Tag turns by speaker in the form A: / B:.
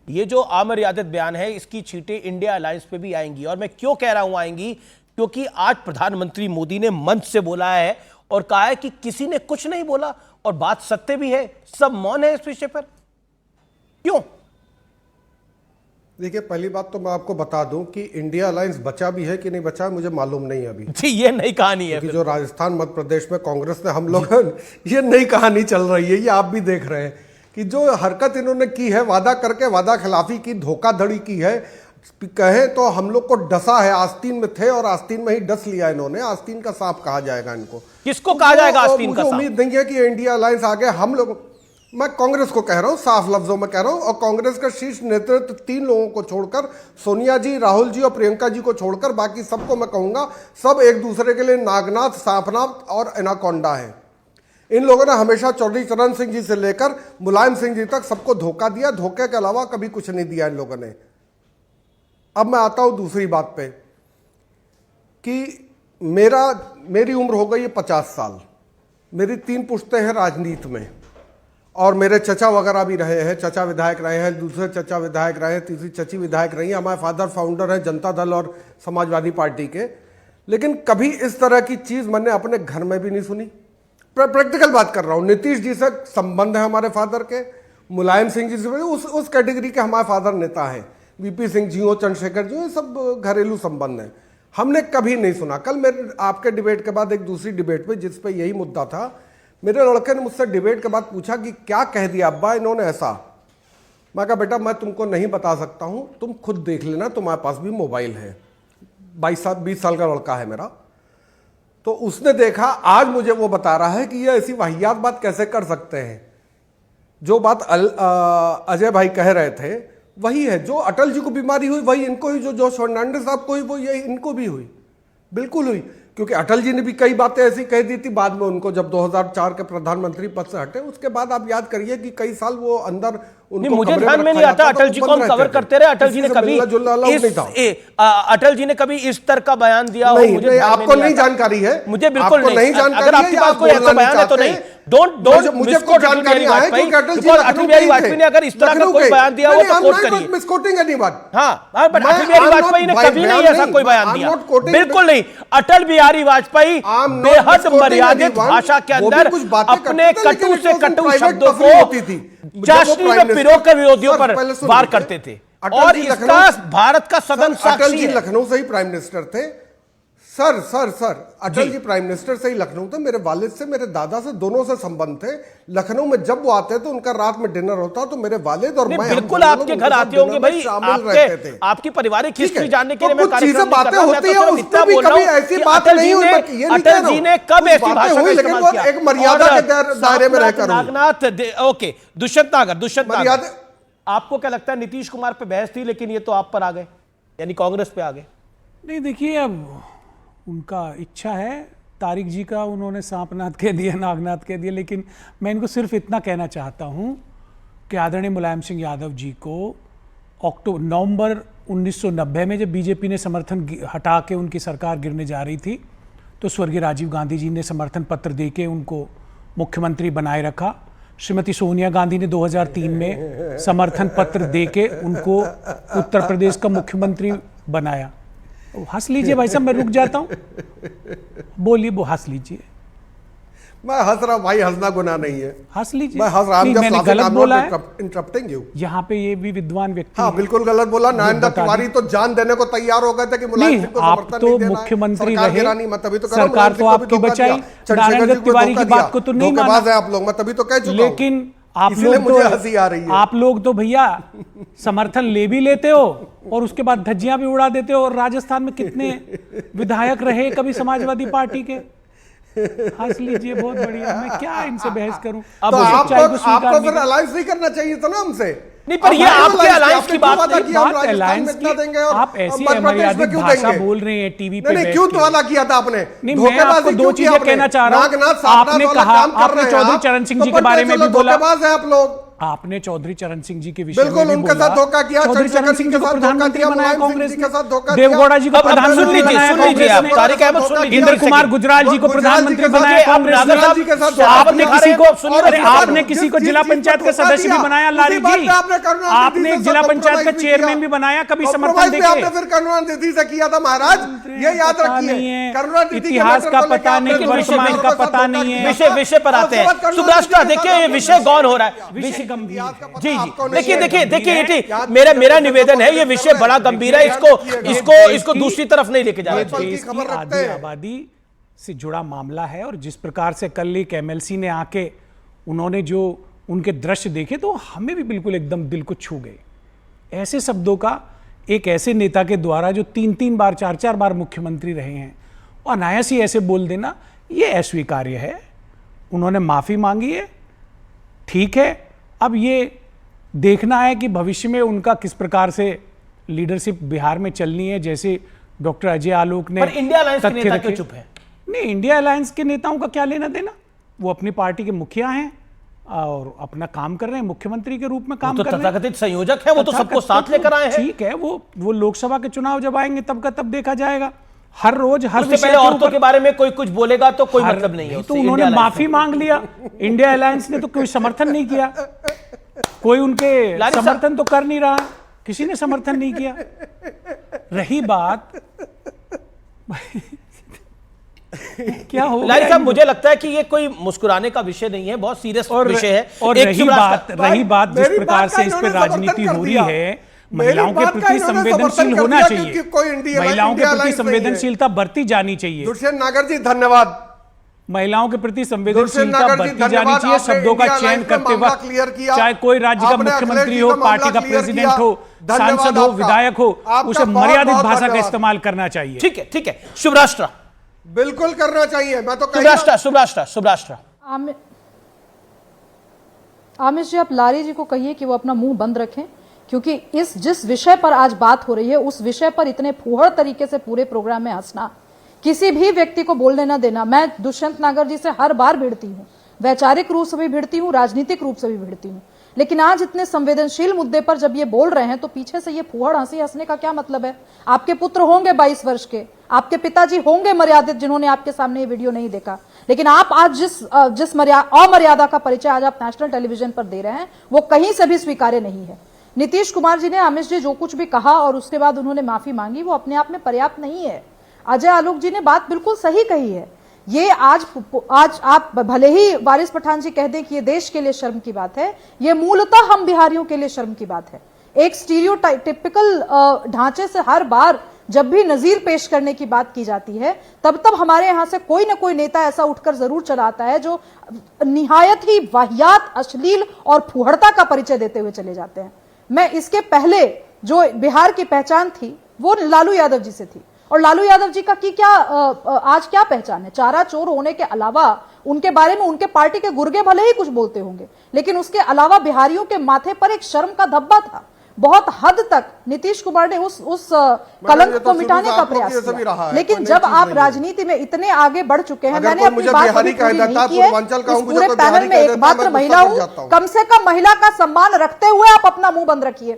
A: ये जो अमर्यादित बयान है इसकी छींटें इंडिया अलायंस पे भी आएंगी। और मैं क्यों कह रहा हूं आएंगी, क्योंकि आज प्रधानमंत्री मोदी ने मंच से बोला है और कहा है कि किसी ने कुछ नहीं बोला, और बात सत्य भी है, सब मौन है इस विषय पर। क्यों?
B: देखिए, पहली बात तो मैं आपको बता दूं कि इंडिया अलायंस बचा भी है कि नहीं बचा है मुझे मालूम नहीं अभी।
A: जी, ये नई कहानी है।
B: जो राजस्थान मध्य प्रदेश में कांग्रेस ने हम लोग ये नई कहानी चल रही है, ये आप भी देख रहे हैं कि जो हरकत इन्होंने की है, वादा करके वादा खिलाफी की, धोखाधड़ी की है, कहें तो हम लोग को डसा है। आस्तीन में थे और आस्तीन में ही डस लिया इन्होंने। आस्तीन का सांप कहा जाएगा इनको।
A: किसको कहा जाएगा आस्तीन का सांप?
B: उम्मीद नहीं है कि इंडिया अलायंस आगे हम लोग, मैं कांग्रेस को कह रहा हूं, साफ लफ्जों में कह रहा हूं, और कांग्रेस का शीर्ष नेतृत्व 3 लोगों को छोड़कर, सोनिया जी, राहुल जी और प्रियंका जी को छोड़कर, बाकी सबको मैं कहूंगा सब एक दूसरे के लिए नागनाथ, सांपनाथ और एनाकोंडा है। इन लोगों ने हमेशा चौधरी चरण सिंह जी से लेकर मुलायम सिंह जी तक सबको धोखा दिया। धोखे के अलावा कभी कुछ नहीं दिया इन लोगों ने। अब मैं आता हूं दूसरी बात पे कि मेरी उम्र हो गई है 50 साल। मेरी 3 पुश्तें हैं राजनीति में, और मेरे चचा वगैरह भी रहे हैं। चचा विधायक रहे हैं, दूसरे चचा विधायक रहे हैं, तीसरी चची विधायक रही है। हमारे फादर फाउंडर हैं जनता दल और समाजवादी पार्टी के। लेकिन कभी इस तरह की चीज़ मैंने अपने घर में भी नहीं सुनी। प्रैक्टिकल बात कर रहा हूँ। नीतीश जी से संबंध है हमारे फादर के, मुलायम सिंह जी से उस कैटेगरी के हमारे फादर नेता हैं, वीपी सिंह जी हो, चंद्रशेखर जी हो, ये सब घरेलू संबंध है। हमने कभी नहीं सुना। कल मेरे आपके डिबेट के बाद एक दूसरी डिबेट पे जिस पे यही मुद्दा था, मेरे लड़के ने मुझसे डिबेट के बाद पूछा कि क्या कह दिया अब्बा इन्होंने ऐसा। मैं कहा बेटा मैं तुमको नहीं बता सकता हूं, तुम खुद देख लेना, तुम्हारे पास भी मोबाइल है। 20 साल का लड़का है मेरा। तो उसने देखा, आज मुझे वो बता रहा है कि ये ऐसी वाहियात बात कैसे कर सकते हैं। जो बात अजय भाई कह रहे थे वही है। जो अटल जी को बीमारी हुई वही इनको हुई, जो जोश फर्नांडिस साहब को हुई वो ये इनको भी हुई, बिल्कुल हुई। क्योंकि अटल जी ने भी कई बातें ऐसी कह दी थी बाद में उनको, जब 2004 के प्रधानमंत्री पद से हटे। उसके बाद आप याद करिए कि कई साल वो अंदर उनको
A: मुझे ध्यान में नहीं आता। अटल जी को हम कवर करते रहे। अटल जी ने कभी इस तरह का बयान दिया हो मुझे
B: आपको नहीं जानकारी है।
A: मुझे बिल्कुल नहीं जानकारी। अगर आपके पास कोई ऐसा बयान है तो नहीं, डोंट
B: मुझे को जानकारी है क्योंकि अटल जी
A: अटल बिहारी वाजपेयी ने अगर इस तरह का कोई बयान दिया हो तो कोट करिए।
B: मिसकोटिंग एनीवन।
A: हां, बट अटल बिहारी वाजपेयी ने कभी नहीं ऐसा कोई बयान दिया, बिल्कुल नहीं। अटल बिहारी वाजपेयी बेहद मर्यादित भाषा के अंदर अपने कटु से कटु शब्दों को चाशनी में पिरोकर विरोधियों पर वार करते थे, और इसका भारत का सदन साक्षी है।
B: अटल जी लखनऊ से ही प्राइम मिनिस्टर थे। Sir Atal ji prime minister से ही लखनऊ थे। मेरे वालिद से, मेरे दादा से, दोनों से संबंध थे। लखनऊ में जब वो आते तो उनका रात में डिनर होता, तो मेरे वालिद और मैं
A: बिल्कुल आपके घर आते होंगे भाई, आपकी पारिवारिक हिस्ट्री जानने के लिए मैं कार्यक्रम
B: बातें होती है, उसमें भी कभी ऐसी बात नहीं हुई।
A: अटल जी ने कब ऐसी भाषा का इस्तेमाल किया?
B: एक मर्यादा के दायरे में रहकर।
A: नागनाथ, ओके, दुष्यंत नागर, आपको क्या लगता है नीतीश कुमार पे बहस थी, लेकिन ये तो आप पर आ गए, यानी कांग्रेस पे आ गए?
C: नहीं, देखिए अब उनका इच्छा है। तारिक जी का उन्होंने सांपनाथ कह दिया, नागनाथ कह दिया, लेकिन मैं इनको सिर्फ इतना कहना चाहता हूं कि आदरणीय मुलायम सिंह यादव जी को नवंबर 1990 में जब बीजेपी ने समर्थन हटा के उनकी सरकार गिरने जा रही थी, तो स्वर्गीय राजीव गांधी जी ने समर्थन पत्र देके उनको मुख्यमंत्री बनाए रखा। श्रीमती सोनिया गांधी ने 2003 में समर्थन पत्र देके उनको उत्तर प्रदेश का मुख्यमंत्री बनाया। हंस लीजिए भाई साहब, मैं रुक जाता हूं, बोलिए, वो हंस लीजिए।
B: मैं हंस रहा भाई, हंसना गुनाह नहीं है।
C: हंस लीजिए।
B: मैं हंस रहा हूं,
C: मैंने गलत बोला है?
B: Interrupting you.
C: यहाँ पे ये भी विद्वान व्यक्ति,
B: हाँ बिल्कुल गलत बोला। नरेंद्र तिवारी तो जान देने को तैयार हो गए थे कि मुलायम सिंह को समर्थन नहीं देना है।
C: मुख्यमंत्री रहे,
B: मैं तभी तो
C: सरकार तो आपकी बचाई। नरेंद्र तिवारी की बात को तो नहीं माना
B: है आप लोग, मैं तभी तो कह चुका हूं।
C: लेकिन आप लोग तो भैया समर्थन ले भी लेते हो और उसके बाद धज्जियां भी उड़ा देते हो। और राजस्थान में कितने विधायक रहे कभी समाजवादी पार्टी के? हंस लीजिए, बहुत बढ़िया। मैं क्या इनसे बहस करूं?
B: अब तो आपको फिर अलायंस नहीं करना चाहिए था ना हमसे।
A: नहीं, पर ये आपके अलायंस की बात नहीं,
C: बात अलायंस की। आप ऐसी अमर्यादित भाषा बोल रहे हैं टीवी पे।
B: नहीं, क्यों वादा किया था आपने?
C: नहीं, मैं आपको 2 चीजें कहना चाह रहा हूं। आपने कहा, आपने चौधरी चरण सिंह जी के बारे में भी बोला।
B: धोखेबाज है आप लोग।
C: आपने चौधरी चरण सिंह जी के विषय में
B: बिल्कुल
C: भी
B: उनके
C: बोला।
B: साथ धोखा किया,
C: चौधरी चरण सिंह जी को प्रधानमंत्री बनाया कांग्रेस ने, देवगौड़ा जी को प्रधानमंत्री बनाया कांग्रेस ने,
A: तारिक अहमद सुन लीजिए,
C: इंद्र कुमार गुजराल जी को प्रधानमंत्री बनाया कांग्रेस ने, आपने किसी को जिला पंचायत का सदस्य भी बनाया लारी जी, आपने एक जिला पंचायत का चेयरमैन भी बनाया, कभी समर्थन देखे?
B: फिर करुणानिधि से किया था महाराज, ये याद रखिए।
C: इतिहास का पता नहीं, वर्तमान का पता नहीं है।
A: विषय पर आते हैं। सुभाष, देखिए ये विषय गौन हो रहा है, विषय गंभीर। जी देखिए मेरा निवेदन है, ये विषय बड़ा गंभीर है, इसको दूसरी तरफ नहीं लेके जाना चाहिए।
C: आबादी से जुड़ा मामला है, और जिस प्रकार से कल एक एमएलसी ने आके उन्होंने जो उनके दृश्य देखे तो हमें भी बिल्कुल एकदम दिल को छू गए। ऐसे शब्दों का एक ऐसे नेता के द्वारा जो 3-3 बार 4-4 बार मुख्यमंत्री रहे हैं, और अनायास ही ऐसे बोल देना, ये अस्वीकार्य है। उन्होंने माफी मांगी है, ठीक है। अब ये देखना है कि भविष्य में उनका किस प्रकार से लीडरशिप बिहार में चलनी है। जैसे डॉक्टर अजय आलोक ने,
A: पर इंडिया अलायंस के नेता क्यों चुप है?
C: नहीं, इंडिया अलायंस के नेताओं का क्या लेना देना, वो अपनी पार्टी के मुखिया हैं और अपना काम कर रहे हैं, मुख्यमंत्री के रूप में काम कर रहे हैं,
A: तथाकथित संयोजक है, वो तो सबको साथ लेकर आए हैं।
C: ठीक है, वो लोकसभा के चुनाव जब आएंगे तब का तब देखा जाएगा। हर रोज हर
A: उससे पहले औरतों के बारे में कोई कुछ बोलेगा तो कोई मतलब नहीं है।
C: तो उन्होंने माफी मांग लिया, इंडिया अलायंस ने तो कोई समर्थन नहीं किया, कोई उनके समर्थन तो कर नहीं रहा, किसी ने समर्थन नहीं किया। रही बात क्या हो
A: लारी साहब, मुझे लगता है कि ये कोई मुस्कुराने का विषय नहीं है, बहुत सीरियस विषय है।
C: और रही बात जिस प्रकार से इस पर राजनीति हो रही है, महिलाओं के प्रति संवेदनशील होना चाहिए, महिलाओं के प्रति संवेदनशीलता बरती जानी चाहिए।
B: दुष्यंत नागर जी धन्यवाद।
C: महिलाओं के प्रति संवेदनशीलता बरती जानी चाहिए, शब्दों का चयन करते वक्त, चाहे कोई राज्य का मुख्यमंत्री हो, पार्टी का प्रेसिडेंट हो, सांसद हो, विधायक हो, उसे मर्यादित भाषा का इस्तेमाल करना चाहिए।
A: ठीक है। शुभ राष्ट्र,
B: बिल्कुल करना चाहिए। मैं तो
A: शुभ राष्ट्र।
D: आमिर जी, आप लारी जी को कहिए कि वो अपना मुंह बंद रखें, क्योंकि जिस विषय पर आज बात हो रही है उस विषय पर इतने फूहड़ तरीके से पूरे प्रोग्राम में हंसना, किसी भी व्यक्ति को बोलने न देना। मैं दुष्यंत नागर जी से हर बार भिड़ती हूँ, वैचारिक रूप से भी भिड़ती हूँ, राजनीतिक रूप से भी भिड़ती हूँ, लेकिन आज इतने संवेदनशील मुद्दे पर जब ये बोल रहे हैं तो पीछे से ये फूहड़ हंसी हंसने का क्या मतलब है? आपके पुत्र होंगे 22 वर्ष के, आपके पिताजी होंगे मर्यादित, जिन्होंने आपके सामने ये वीडियो नहीं देखा, लेकिन आप आज जिस अमर्यादा का परिचय आज आप नेशनल टेलीविजन पर दे रहे हैं वो कहीं से भी स्वीकार्य नहीं है। नीतीश कुमार जी ने, आमिर जी जो कुछ भी कहा और उसके बाद उन्होंने माफी मांगी, वो अपने आप में पर्याप्त नहीं है। अजय आलोक जी ने बात बिल्कुल सही कही है। ये आज आप भले ही वारिस पठान जी कह दें कि ये देश के लिए शर्म की बात है, ये मूलतः हम बिहारियों के लिए शर्म की बात है। एक स्टीरियोटाइपिकल ढांचे से हर बार जब भी नजीर पेश करने की बात की जाती है तब हमारे यहां से कोई ना कोई नेता ऐसा उठकर जरूर चला आता है जो निहायत ही वाहियात, अश्लील और फुहड़ता का परिचय देते हुए चले जाते हैं। मैं इसके पहले जो बिहार की पहचान थी वो लालू यादव जी से थी, और लालू यादव जी का आज क्या पहचान है? चारा चोर होने के अलावा उनके बारे में उनके पार्टी के गुर्गे भले ही कुछ बोलते होंगे, लेकिन उसके अलावा बिहारियों के माथे पर एक शर्म का धब्बा था। बहुत हद तक नीतीश कुमार ने उस कलंक को मिटाने का प्रयास किया, लेकिन जब आप राजनीति में इतने आगे बढ़ चुके हैं, मैंने अपनी बात पूरी नहीं की है, इस पूरे पैनल में एकमात्र महिला हूं, कम से कम महिला का सम्मान रखते हुए आप अपना मुंह बंद रखिए।